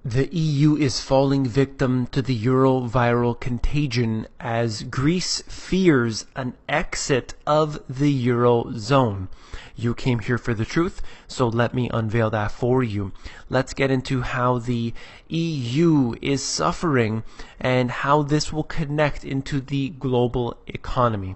The EU is falling victim to the Euro-viral contagion as Greece fears an exit of the Eurozone. You came here for the truth, so let me unveil that for you. Let's get into how the EU is suffering and how this will connect into the global economy.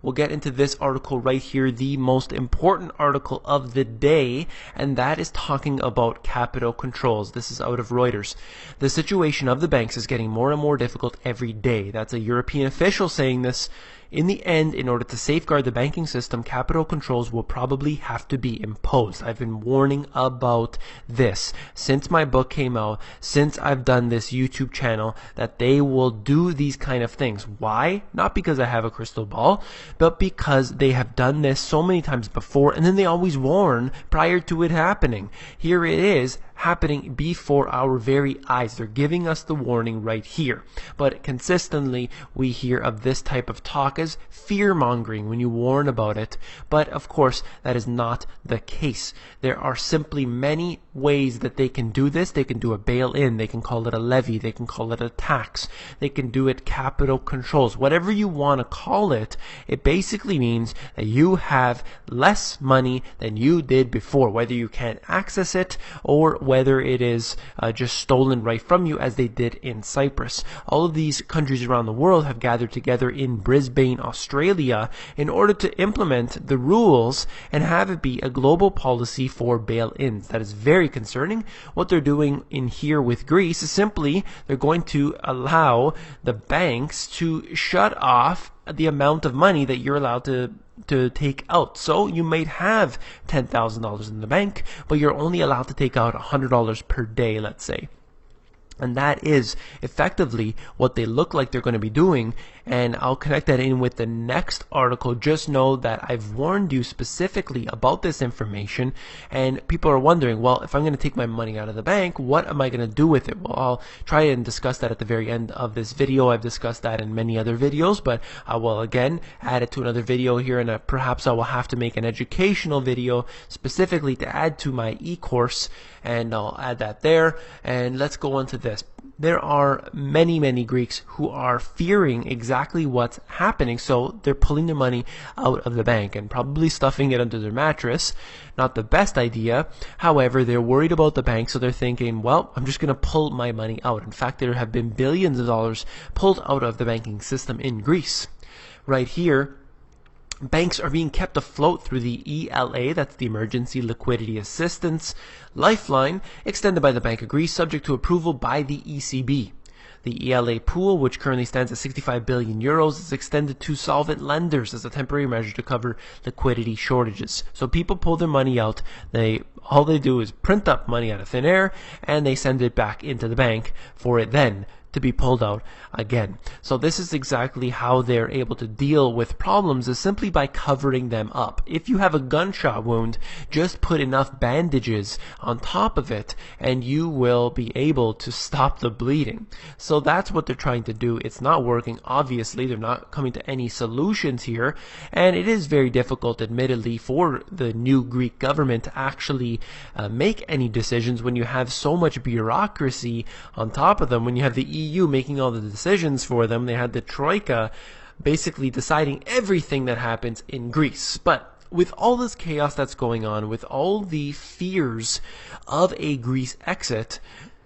We'll get into this article right here, the most important article of the day, and that is talking about capital controls. This is out of Reuters. The situation of the banks is getting more and more difficult every day. That's a European official saying this. In the end, in order to safeguard the banking system, capital controls will probably have to be imposed. I've been warning about this since my book came out, since I've done this YouTube channel, that they will do these kind of things. Why? Not because I have a crystal ball, but because they have done this so many times before, and then they always warn prior to it happening. Here it is, happening before our very eyes. They're giving us the warning right here. But consistently, we hear of this type of talk as fear-mongering when you warn about it. But of course, that is not the case. There are simply many ways that they can do this. They can do a bail-in. They can call it a levy. They can call it a tax. They can do it capital controls. Whatever you want to call it, it basically means that you have less money than you did before, whether you can't access it or whether it is just stolen right from you, as they did in Cyprus. All of these countries around the world have gathered together in Brisbane, Australia, in order to implement the rules and have it be a global policy for bail-ins. That is very concerning. What they're doing in here with Greece is simply they're going to allow the banks to shut off the amount of money that you're allowed to take out. So you might have $10,000 in the bank, but you're only allowed to take out $100 per day, let's say. And that is effectively what they look like they're going to be doing. And I'll connect that in with the next article. Just know that I've warned you specifically about this information. And people are wondering, well, if I'm going to take my money out of the bank, what am I going to do with it? Well, I'll try and discuss that at the very end of this video. I've discussed that in many other videos, but I will again add it to another video here. And perhaps I will have to make an educational video specifically to add to my e-course. And I'll add that there. And let's go on to this. There are many Greeks who are fearing exactly what's happening, so they're pulling their money out of the bank and probably stuffing it under their mattress. Not the best idea. However, they're worried about the bank, so they're thinking, well, I'm just going to pull my money out. In fact, there have been billions of dollars pulled out of the banking system in Greece. Right here, banks are being kept afloat through the ELA, that's the Emergency Liquidity Assistance Lifeline, extended by the Bank of Greece, subject to approval by the ECB. The ELA pool, which currently stands at 65 billion euros, is extended to solvent lenders as a temporary measure to cover liquidity shortages. So people pull their money out, all they do is print up money out of thin air, and they send it back into the bank for it then to be pulled out again. So this is exactly how they're able to deal with problems, is simply by covering them up. If you have a gunshot wound, just put enough bandages on top of it and you will be able to stop the bleeding. So that's what they're trying to do. It's not working. Obviously, they're not coming to any solutions here, and it is very difficult, admittedly, for the new Greek government to actually make any decisions when you have so much bureaucracy on top of them. When you have the EU making all the decisions for them, they had the Troika basically deciding everything that happens in Greece. But with all this chaos that's going on, with all the fears of a Greece exit,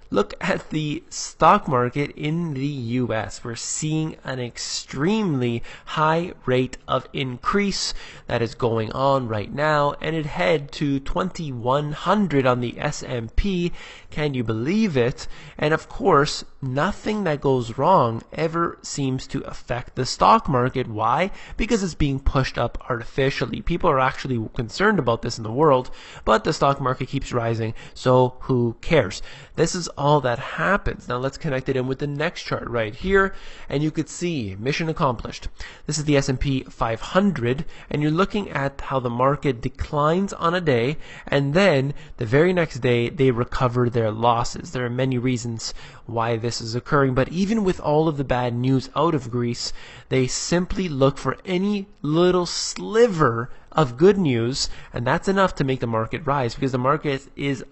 look at the stock market in the US. We're seeing an extremely high rate of increase that is going on right now, and it head to 2100 on the S&P. Can you believe it? And of course, nothing that goes wrong ever seems to affect the stock market. Why? Because it's being pushed up artificially. People are actually concerned about this in the world, but the stock market keeps rising, so who cares? This is all that happens. Now let's connect it in with the next chart right here, and you could see mission accomplished. This is the S&P 500, and you're looking at how the market declines on a day, and then the very next day they recover their losses. There are many reasons why this is occurring, but even with all of the bad news out of Greece, they simply look for any little sliver of good news, and that's enough to make the market rise, because the market is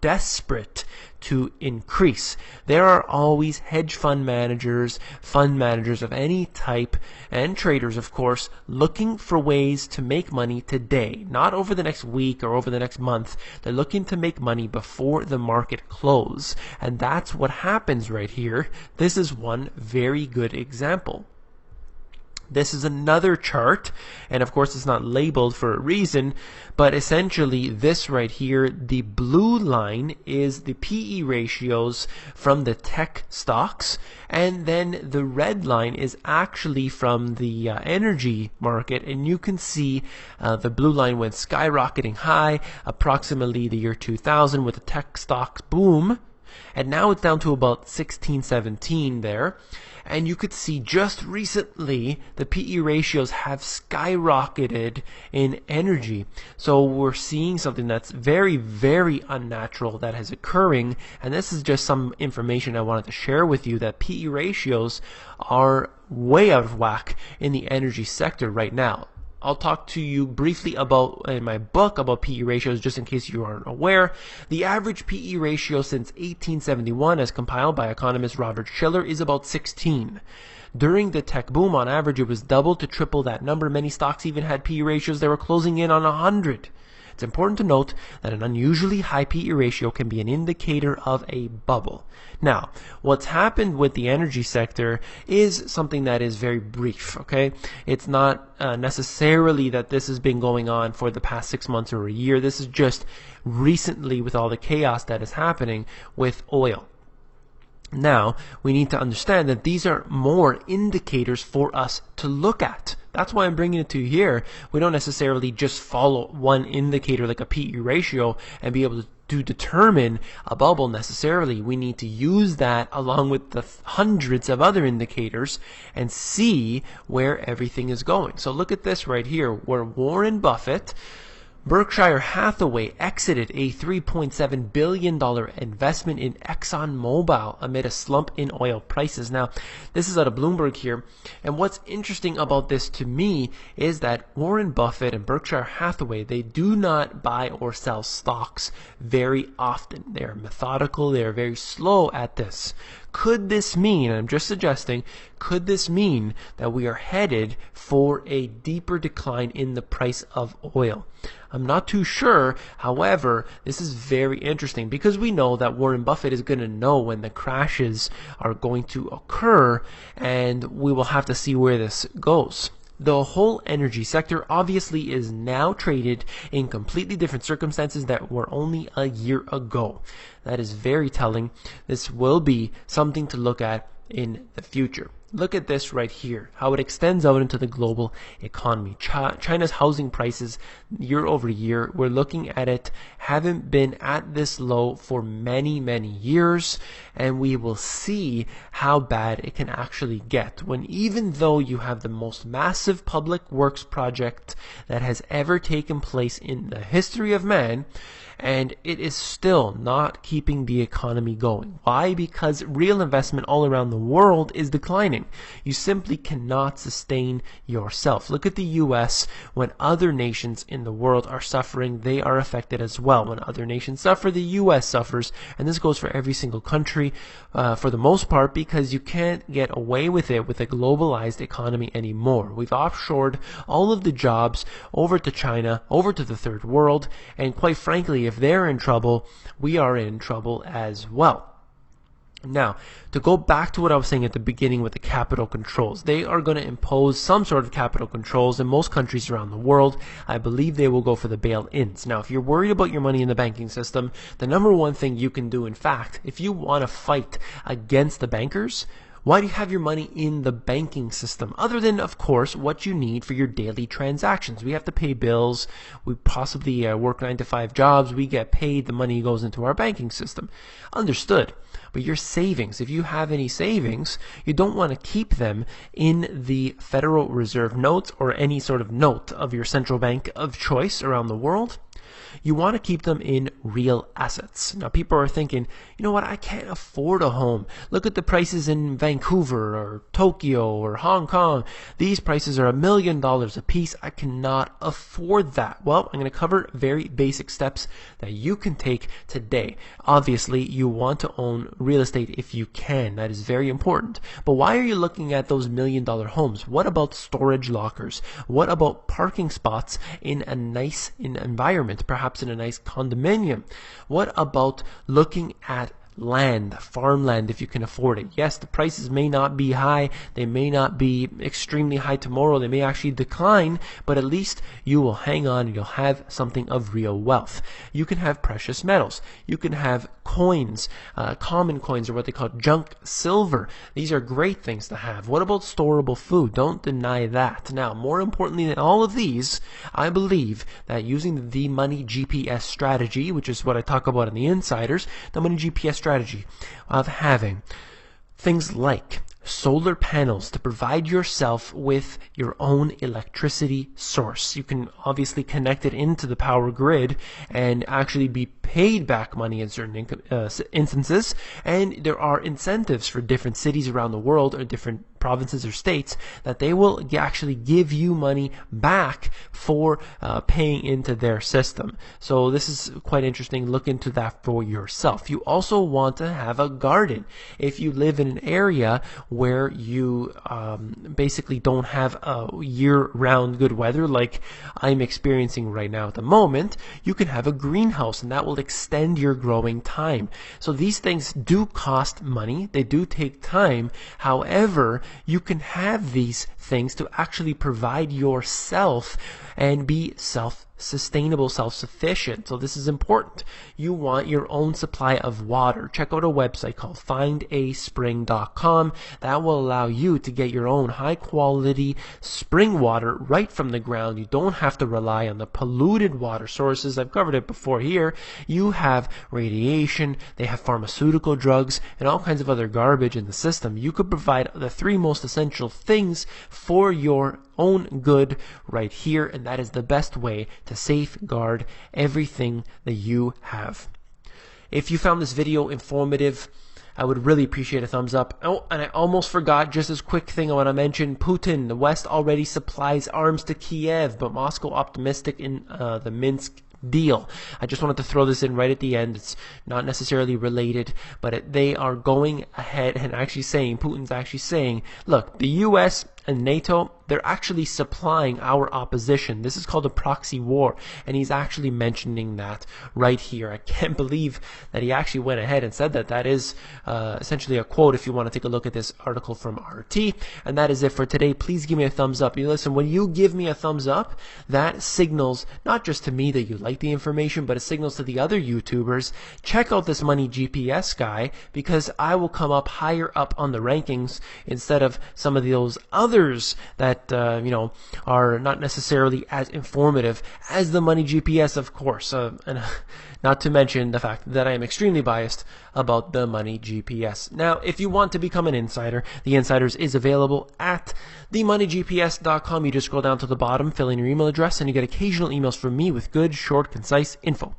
desperate to increase. There are always hedge fund managers of any type, and traders, of course, looking for ways to make money today, not over the next week or over the next month. They're looking to make money before the market close, and that's what happens right here. This is one very good example. This is another chart, and of course it's not labeled for a reason, but essentially this right here, the blue line is the PE ratios from the tech stocks, and then the red line is actually from the energy market, and you can see the blue line went skyrocketing high approximately the year 2000 with the tech stocks boom, and now it's down to about 16, 17 there. And you could see just recently the PE ratios have skyrocketed in energy. So we're seeing something that's very, very unnatural that is occurring. And this is just some information I wanted to share with you, that PE ratios are way out of whack in the energy sector right now. I'll talk to you briefly about, in my book, about PE ratios, just in case you aren't aware. The average PE ratio since 1871, as compiled by economist Robert Shiller, is about 16. During the tech boom, on average, it was double to triple that number. Many stocks even had PE ratios that were closing in on 100. It's important to note that an unusually high PE ratio can be an indicator of a bubble. Now, what's happened with the energy sector is something that is very brief, okay? It's not necessarily that this has been going on for the past 6 months or a year. This is just recently with all the chaos that is happening with oil. Now, we need to understand that these are more indicators for us to look at. That's why I'm bringing it to you here. We don't necessarily just follow one indicator like a PE ratio and be able to determine a bubble necessarily. We need to use that along with the hundreds of other indicators and see where everything is going. So look at this right here, where Warren Buffett, Berkshire Hathaway exited a $3.7 billion investment in ExxonMobil amid a slump in oil prices. Now, this is out of Bloomberg here, and what's interesting about this to me is that Warren Buffett and Berkshire Hathaway, they do not buy or sell stocks very often. They are methodical, they are very slow at this. Could this mean, and I'm just suggesting, could this mean that we are headed for a deeper decline in the price of oil? I'm not too sure. However, this is very interesting because we know that Warren Buffett is going to know when the crashes are going to occur, and we will have to see where this goes. The whole energy sector obviously is now traded in completely different circumstances that were only a year ago. That is very telling. This will be something to look at in the future. Look at this right here, how it extends out into the global economy. China's housing prices year over year, we're looking at it, haven't been at this low for many, many years, and we will see how bad it can actually get when, even though you have the most massive public works project that has ever taken place in the history of man, and it is still not keeping the economy going. Why? Because real investment all around the world is declining. You simply cannot sustain yourself. Look at the US. When other nations in the world are suffering, they are affected as well. When other nations suffer, the US suffers, and this goes for every single country for the most part, because you can't get away with it with a globalized economy anymore. We've offshored all of the jobs over to China, over to the third world, and quite frankly, if they're in trouble, we are in trouble as well. Now, to go back to what I was saying at the beginning with the capital controls, they are going to impose some sort of capital controls in most countries around the world. I believe they will go for the bail-ins. Now, if you're worried about your money in the banking system, the number one thing you can do, in fact, if you want to fight against the bankers, why do you have your money in the banking system? Other than, of course, what you need for your daily transactions. We have to pay bills. We possibly work 9 to 5 jobs. We get paid. The money goes into our banking system. Understood. But your savings, if you have any savings, you don't want to keep them in the Federal Reserve notes or any sort of note of your central bank of choice around the world. You want to keep them in real assets. Now, people are thinking, you know what, I can't afford a home. Look at the prices in Vancouver or Tokyo or Hong Kong. These prices are $1 million a piece. I cannot afford that. Well, I'm going to cover very basic steps that you can take today. Obviously, you want to own real estate if you can. That is very important. But why are you looking at those $1 million homes? What about storage lockers? What about parking spots in a nice environment, perhaps in a nice condominium? What about looking at land, farmland, if you can afford it? Yes, the prices may not be high. They may not be extremely high tomorrow. They may actually decline, but at least you will hang on and you'll have something of real wealth. You can have precious metals. You can have coins, common coins, or what they call junk silver. These are great things to have. What about storable food? Don't deny that. Now, more importantly than all of these, I believe that using the Money GPS strategy, which is what I talk about in the Insiders, the Money GPS strategy of having things like solar panels to provide yourself with your own electricity source. You can obviously connect it into the power grid and actually be paid back money in certain instances, and there are incentives for different cities around the world or different provinces or states that they will actually give you money back for paying into their system. So this is quite interesting. Look into that for yourself. You also want to have a garden. If you live in an area where you basically don't have a year-round good weather like I'm experiencing right now at the moment, you can have a greenhouse, and that will extend your growing time. So these things do cost money. They do take time. However, you can have these things to actually provide yourself and be self-sustainable, self-sufficient. So this is important. You want your own supply of water. Check out a website called findaspring.com. That will allow you to get your own high-quality spring water right from the ground. You don't have to rely on the polluted water sources. I've covered it before here. You have radiation, they have pharmaceutical drugs, and all kinds of other garbage in the system. You could provide the three most essential things for your own good right here, and that is the best way to safeguard everything that you have. If you found this video informative, I would really appreciate a thumbs up. Oh, and I almost forgot, just as quick thing I want to mention, Putin. The West already supplies arms to Kiev, but Moscow optimistic in the Minsk deal. I just wanted to throw this in right at the end. It's not necessarily related, but they are going ahead and actually saying, Putin's actually saying, look, the US and NATO, they're actually supplying our opposition. This is called a proxy war, and he's actually mentioning that right here. I can't believe that he actually went ahead and said that. That is essentially a quote if you want to take a look at this article from RT. And that is it for today. Please give me a thumbs up. You listen, when you give me a thumbs up, that signals not just to me that you like the information, but it signals to the other YouTubers, check out this Money GPS guy, because I will come up higher up on the rankings instead of some of those others that are not necessarily as informative as the Money GPS, of course, and not to mention the fact that I am extremely biased about the Money GPS. Now, if you want to become an insider, the Insiders is available at themoneygps.com. You just scroll down to the bottom, fill in your email address, and you get occasional emails from me with good, short, concise info.